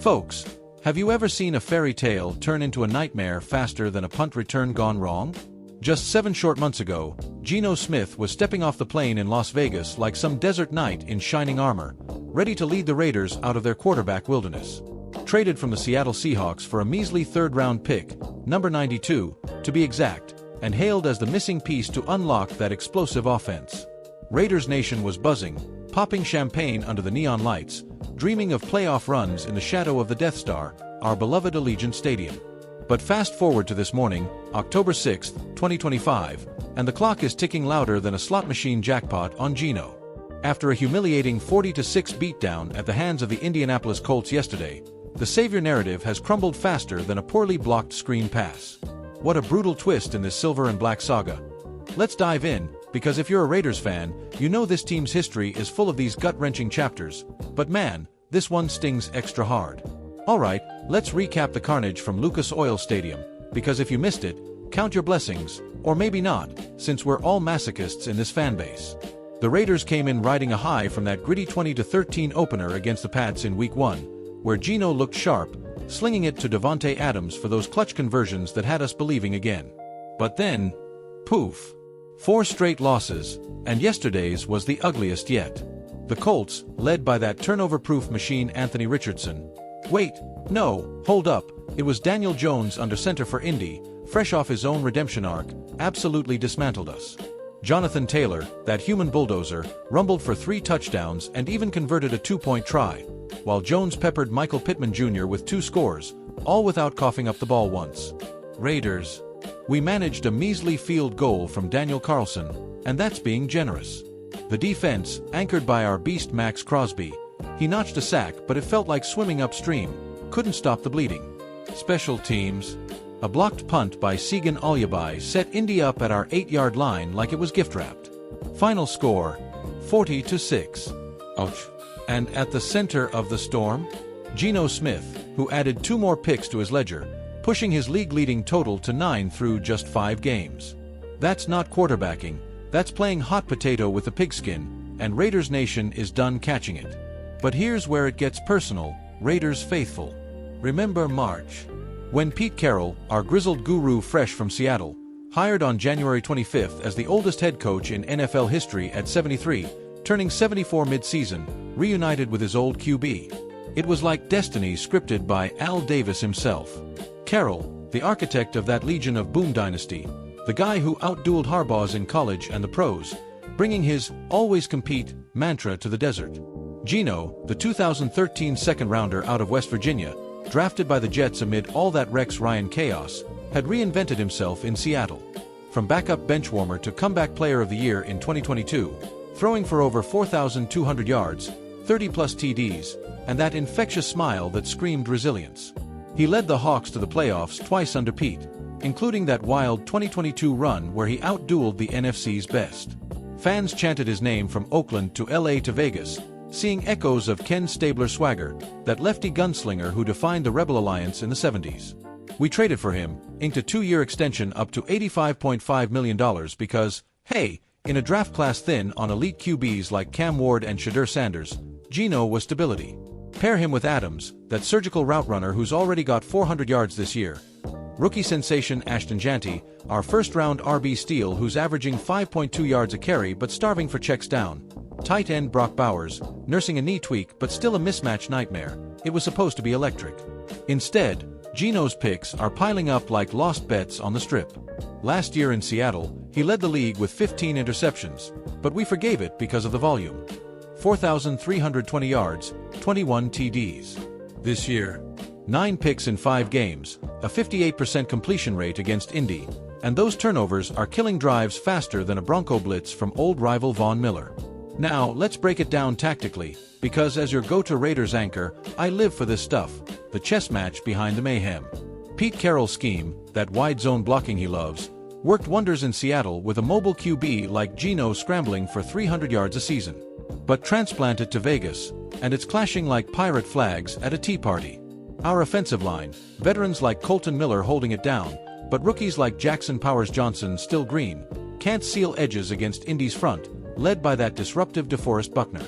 Folks, have you ever seen a fairy tale turn into a nightmare faster than a punt return gone wrong? Just 7 short months ago, Geno Smith was stepping off the plane in Las Vegas like some desert knight in shining armor, ready to lead the Raiders out of their quarterback wilderness. Traded from the Seattle Seahawks for a measly third-round pick, number 92, to be exact, and hailed as the missing piece to unlock that explosive offense. Raiders Nation was buzzing, popping champagne under the neon lights, dreaming of playoff runs in the shadow of the Death Star, our beloved Allegiant Stadium. But fast forward to this morning, October 6, 2025, and the clock is ticking louder than a slot machine jackpot on Geno. After a humiliating 40-6 beatdown at the hands of the Indianapolis Colts yesterday, the savior narrative has crumbled faster than a poorly blocked screen pass. What a brutal twist in this silver and black saga. Let's dive in, because if you're a Raiders fan, you know this team's history is full of these gut-wrenching chapters, but man, this one stings extra hard. Alright, let's recap the carnage from Lucas Oil Stadium, because if you missed it, count your blessings, or maybe not, since we're all masochists in this fanbase. The Raiders came in riding a high from that gritty 20-13 opener against the Pats in Week 1, where Geno looked sharp, slinging it to Davante Adams for those clutch conversions that had us believing again. But then, poof. 4 straight losses, and yesterday's was the ugliest yet. The Colts, led by that turnover-proof machine Anthony Richardson. Wait, no, hold up, it was Daniel Jones under center for Indy, fresh off his own redemption arc, absolutely dismantled us. Jonathan Taylor, that human bulldozer, rumbled for 3 touchdowns and even converted a 2-point try, while Jones peppered Michael Pittman Jr. with 2 scores, all without coughing up the ball once. Raiders. We managed a measly field goal from Daniel Carlson, and that's being generous. The defense, anchored by our beast Max Crosby, he notched a sack but it felt like swimming upstream, couldn't stop the bleeding. Special teams. A blocked punt by Segan Alyabai set Indy up at our 8-yard line like it was gift-wrapped. Final score, 40-6. Ouch. And at the center of the storm, Geno Smith, who added 2 more picks to his ledger, pushing his league-leading total to 9 through just 5 games. That's not quarterbacking, that's playing hot potato with a pigskin, and Raiders Nation is done catching it. But here's where it gets personal, Raiders faithful. Remember March? When Pete Carroll, our grizzled guru fresh from Seattle, hired on January 25th as the oldest head coach in NFL history at 73, turning 74 mid-season, reunited with his old QB. It was like destiny scripted by Al Davis himself. Carroll, the architect of that Legion of Boom dynasty, the guy who outdueled Harbaugh's in college and the pros, bringing his always compete mantra to the desert. Geno, the 2013 second-rounder out of West Virginia, drafted by the Jets amid all that Rex Ryan chaos, had reinvented himself in Seattle. From backup benchwarmer to comeback player of the year in 2022, throwing for over 4,200 yards, 30-plus TDs, and that infectious smile that screamed resilience. He led the Hawks to the playoffs twice under Pete, including that wild 2022 run where he outdueled the NFC's best. Fans chanted his name from Oakland to LA to Vegas, seeing echoes of Ken Stabler swagger, that lefty gunslinger who defined the Rebel Alliance in the 70s. We traded for him, inked a 2-year extension up to $85.5 million because, hey, in a draft class thin on elite QBs like Cam Ward and Shadur Sanders, Geno was stability. Pair him with Adams, that surgical route runner who's already got 400 yards this year. Rookie sensation Ashton Janty, our first-round RB steal who's averaging 5.2 yards a carry but starving for checks down. Tight end Brock Bowers, nursing a knee tweak but still a mismatch nightmare. It was supposed to be electric. Instead, Geno's picks are piling up like lost bets on the strip. Last year in Seattle, he led the league with 15 interceptions, but we forgave it because of the volume. 4,320 yards, 21 TDs. This year, 9 picks in 5 games, a 58% completion rate against Indy, and those turnovers are killing drives faster than a Bronco blitz from old rival Von Miller. Now, let's break it down tactically, because as your go-to Raiders anchor, I live for this stuff, the chess match behind the mayhem. Pete Carroll's scheme, that wide zone blocking he loves, worked wonders in Seattle with a mobile QB like Geno scrambling for 300 yards a season. But transplant it to Vegas, and it's clashing like pirate flags at a tea party. Our offensive line, veterans like Colton Miller holding it down, but rookies like Jackson Powers Johnson still green, can't seal edges against Indy's front, led by that disruptive DeForest Buckner.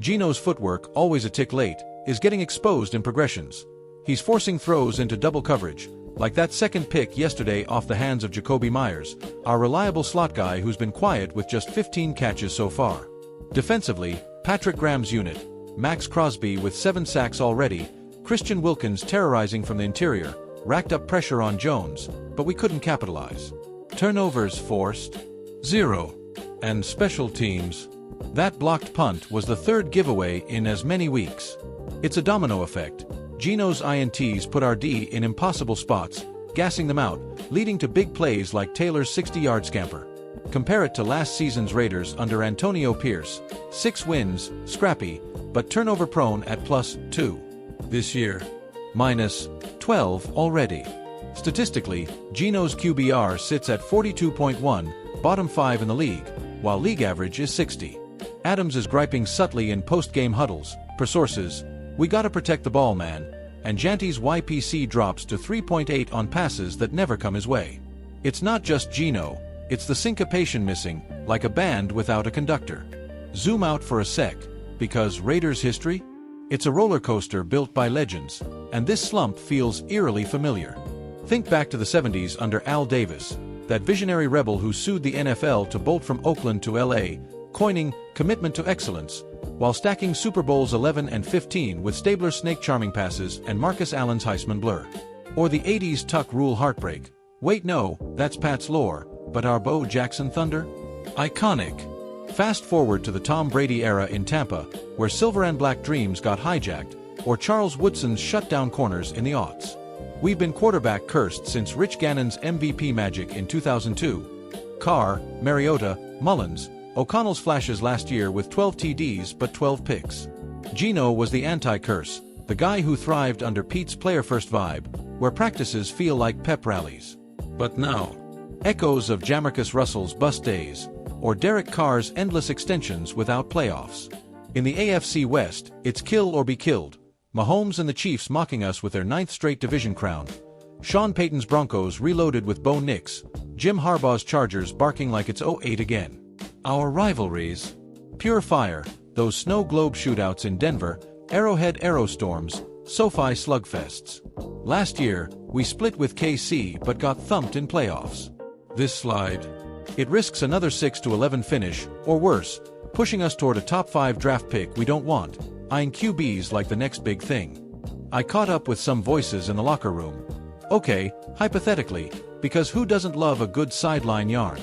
Geno's footwork, always a tick late, is getting exposed in progressions, He's forcing throws into double coverage, like that second pick yesterday off the hands of Jacoby Myers, our reliable slot guy who's been quiet with just 15 catches so far. Defensively, Patrick Graham's unit, Max Crosby with 7 sacks already, Christian Wilkins terrorizing from the interior, racked up pressure on Jones, but we couldn't capitalize. Turnovers forced, 0. And special teams. That blocked punt was the 3rd giveaway in as many weeks. It's a domino effect. Geno's INTs put our D in impossible spots, gassing them out, leading to big plays like Taylor's 60-yard scamper. Compare it to last season's Raiders under Antonio Pierce, 6 wins, scrappy, but turnover-prone at +2. This year, -12 already. Statistically, Geno's QBR sits at 42.1, bottom 5 in the league, while league average is 60. Adams is griping subtly in post-game huddles, per sources, "We gotta protect the ball, man," and Janty's YPC drops to 3.8 on passes that never come his way. It's not just Geno, it's the syncopation missing, like a band without a conductor. Zoom out for a sec, because Raiders history? It's a roller coaster built by legends, and this slump feels eerily familiar. Think back to the 70s under Al Davis, that visionary rebel who sued the NFL to bolt from Oakland to LA, coining commitment to excellence, while stacking Super Bowls 11 and 15 with Stabler's snake-charming passes and Marcus Allen's Heisman blur. Or the 80s Tuck Rule heartbreak. Wait, no, that's Pat's lore, but our Bo Jackson Thunder? Iconic. Fast forward to the Tom Brady era in Tampa, where silver and black dreams got hijacked, or Charles Woodson's shutdown corners in the aughts. We've been quarterback cursed since Rich Gannon's MVP magic in 2002. Carr, Mariota, Mullins, O'Connell's flashes last year with 12 TDs but 12 picks. Geno was the anti-curse, the guy who thrived under Pete's player-first vibe, where practices feel like pep rallies. But now, echoes of Jamarcus Russell's bust days, or Derek Carr's endless extensions without playoffs. In the AFC West, it's kill or be killed. Mahomes and the Chiefs mocking us with their 9th straight division crown. Sean Payton's Broncos reloaded with Bo Nix. Jim Harbaugh's Chargers barking like it's '08 again. Our rivalries. Pure fire, those snow globe shootouts in Denver, Arrowhead Aerostorms, SoFi slugfests. Last year, we split with KC but got thumped in playoffs. This slide. It risks another 6-11 finish, or worse, pushing us toward a top 5 draft pick we don't want, eyeing QBs like the next big thing. I caught up with some voices in the locker room. Okay, hypothetically, because who doesn't love a good sideline yarn?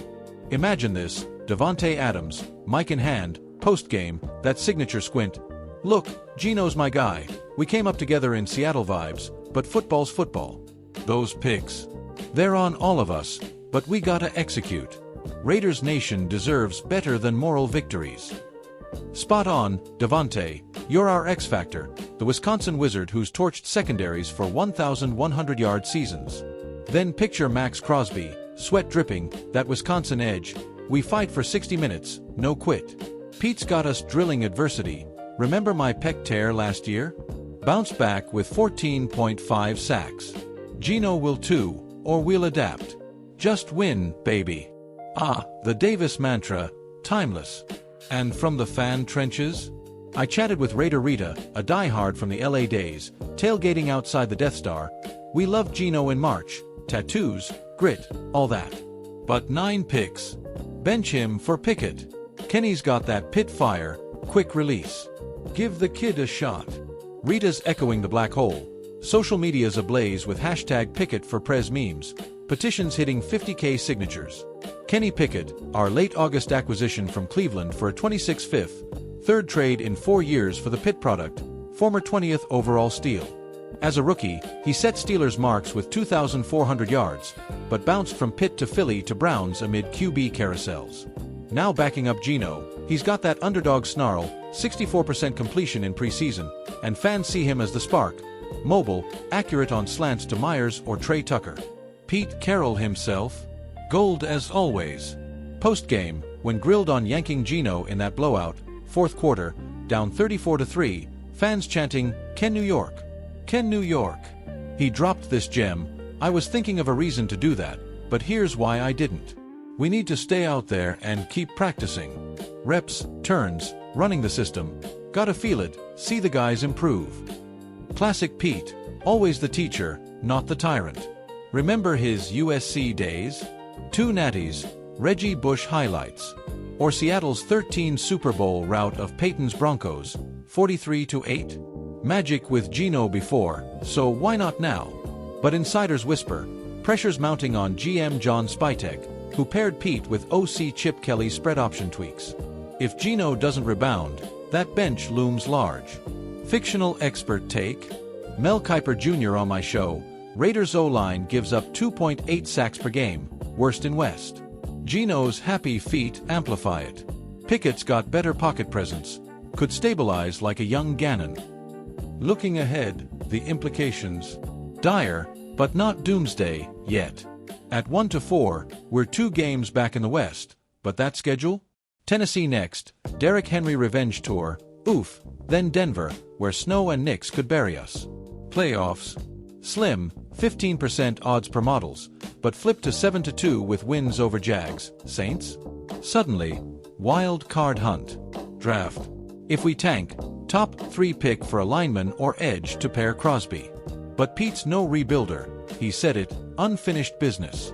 Imagine this, Davante Adams, mic in hand, post-game, that signature squint. "Look, Geno's my guy. We came up together in Seattle vibes, but football's football. Those picks. They're on all of us, but we gotta execute. Raiders Nation deserves better than moral victories." Spot on, Davante, you're our X-Factor, the Wisconsin Wizard who's torched secondaries for 1,100-yard seasons. Then picture Max Crosby, sweat dripping, that Wisconsin edge. We fight for 60 minutes, no quit. Pete's got us drilling adversity. Remember my pec tear last year? Bounced back with 14.5 sacks. Geno will too, or we'll adapt. Just win, baby. Ah, the Davis mantra, timeless. And from the fan trenches? I chatted with Raider Rita, a diehard from the LA days, tailgating outside the Death Star. We loved Geno in March. Tattoos, grit, all that. But 9 picks. Bench him for Pickett. Kenny's got that pit fire, quick release. Give the kid a shot. Rita's echoing the black hole. Social media's ablaze with hashtag Pickett for Prez memes. Petitions hitting 50K signatures. Kenny Pickett, our late August acquisition from Cleveland for a 26th fifth, 3rd trade in 4 years for the Pitt product, former 20th overall steal. As a rookie, he set Steelers marks with 2,400 yards, but bounced from Pitt to Philly to Browns amid QB carousels. Now backing up Geno, he's got that underdog snarl, 64% completion in preseason, and fans see him as the spark, mobile, accurate on slants to Myers or Trey Tucker. Pete Carroll himself, gold as always. Post-game, when grilled on yanking Geno in that blowout, 4th quarter, down 34-3, fans chanting, "Ken New York! Ken New York!" He dropped this gem. I was thinking of a reason to do that, but here's why I didn't. We need to stay out there and keep practicing. Reps, turns, running the system. Gotta feel it, see the guys improve. Classic Pete, always the teacher, not the tyrant. Remember his USC days? 2 natties, Reggie Bush highlights. Or Seattle's 13 Super Bowl rout of Peyton's Broncos, 43-8? Magic with Geno before, so why not now? But insiders whisper, pressure's mounting on GM John Spytek, who paired Pete with OC Chip Kelly's spread option tweaks. If Geno doesn't rebound, that bench looms large. Fictional expert take? Mel Kiper Jr. on my show, Raiders O-line gives up 2.8 sacks per game, worst in West. Geno's happy feet amplify it. Pickett's got better pocket presence, could stabilize like a young Gannon. Looking ahead, the implications. Dire, but not doomsday, yet. At 1-4, we're 2 games back in the West, but that schedule? Tennessee next, Derrick Henry revenge tour, oof, then Denver, where snow and Knicks could bury us. Playoffs. Slim, 15% odds per models, but flip to 7-2 with wins over Jags, Saints? Suddenly, wild card hunt. Draft. If we tank, top 3 pick for a lineman or edge to pair Crosby. But Pete's no rebuilder, he said it, unfinished business.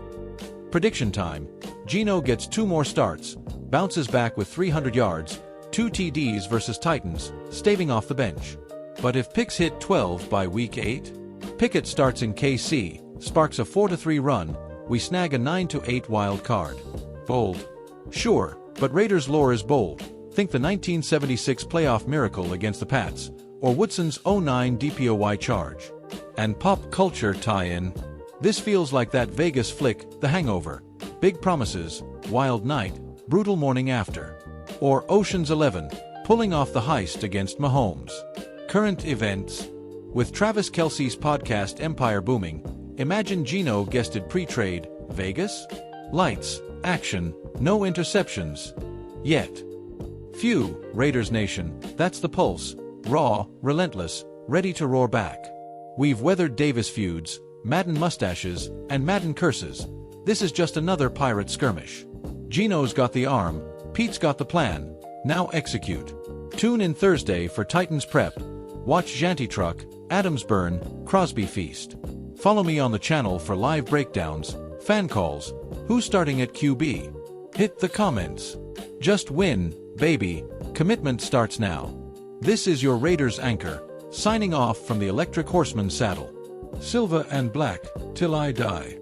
Prediction time. Geno gets 2 more starts, bounces back with 300 yards, 2 TDs versus Titans, staving off the bench. But if picks hit 12 by week 8? Pickett starts in KC, sparks a 4-3 run, we snag a 9-8 wild card. Bold. Sure, but Raiders lore is bold. Think the 1976 playoff miracle against the Pats, or Woodson's 09 DPOY charge. And pop culture tie-in. This feels like that Vegas flick, The Hangover. Big promises, wild night, brutal morning after. Or Ocean's 11, pulling off the heist against Mahomes. Current events. With Travis Kelce's podcast Empire booming, imagine Geno guested pre-trade, Vegas? Lights, action, no interceptions. Yet. Phew, Raiders Nation, that's the pulse, raw, relentless, ready to roar back. We've weathered Davis feuds, Madden mustaches, and Madden curses. This is just another pirate skirmish. Geno's got the arm, Pete's got the plan, now execute. Tune in Thursday for Titans Prep. Watch Janty Truck, Adams Burn, Crosby Feast. Follow me on the channel for live breakdowns, fan calls, who's starting at QB. Hit the comments. Just win, baby, commitment starts now. This is your Raiders anchor, signing off from the Electric Horseman saddle. Silver and black, till I die.